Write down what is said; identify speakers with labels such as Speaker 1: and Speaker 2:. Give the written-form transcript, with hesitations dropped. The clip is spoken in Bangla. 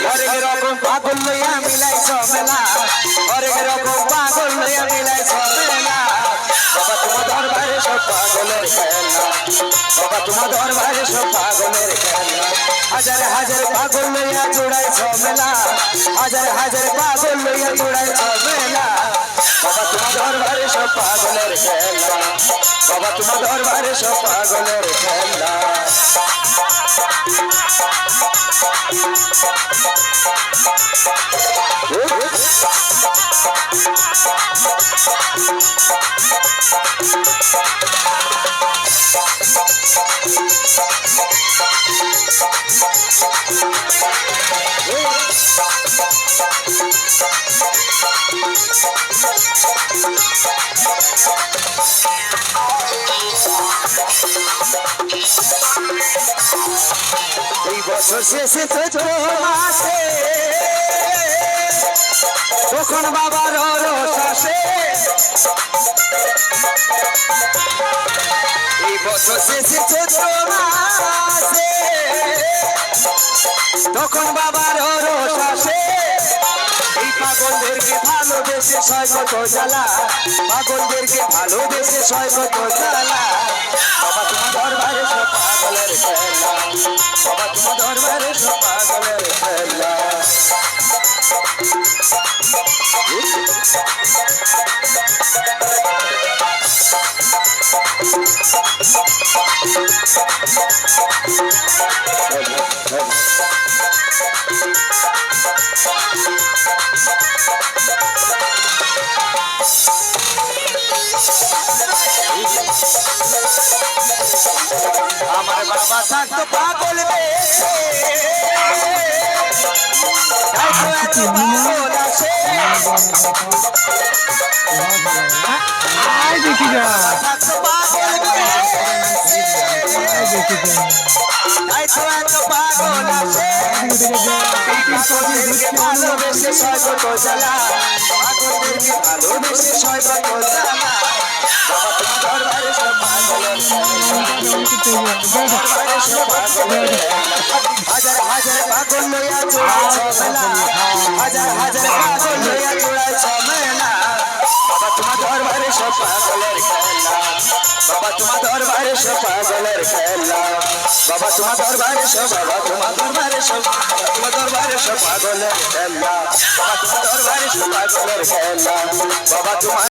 Speaker 1: হরেক রকম পাগল লইয়া মিলাই সমেলা, হরেক রকম পাগল লইয়া মিলাই সমেলা। বাবা তোমার দরবারে সব পাগলের খেলা, বাবা তোমার দরবারে সব পাগলের খেলা। হাজার হাজার পাগল লইয়া জোড়াই সমেলা, হাজার হাজার পাগল লইয়া জোড়াই সমেলা। বাবা তোমার দরবারে সব পাগলের খেলা, বাবা তোমার দরবারে সব পাগলের খেলা। এই বছর শেষে চৈত্র মাসে তখন বাবার রস আসে, এই বছর শেষে চৈত্র মাসে তখন বাবার রস আসে। এই পাগলদেরকে ভালোবেসে সয় কত জ্বালা, পাগলদেরকে ভালোবেসে সয় কত জ্বালা। বাবা তোমার দরবারে সব পাগলের খেলা, বাবা তোমার দরবারে সব পাগলের খেলা। আমার বাবা থাকতো পাগল বেশে, এত পাগল আসে। থাকতো পাগল বেশে, এত পাগল আসে। পাগলদেরকে ভালোবেসে সয় কত জ্বালা, পাগলদেরকে ভালোবেসে সয় কত জ্বালা। বাবা তোমার দরবারে সব পাগলের হাজার হাজার পাগল লইয়া জোড়াই ঝমেলা, হাজার হাজার পাগল লইয়া জোড়াই ঝমেলা। বাবা তোমার দরবারে সব পাগলের খেলা, বাবা তোমার দরবারে সব পাগলের খেলা। বাবা তোমার দরবারে সব, বাবা তোমার দরবারে সব, তোমার দরবারে সব পাগলের খেলা, বাবা তোমার দরবারে সব পাগলের খেলা। বাবা তোমার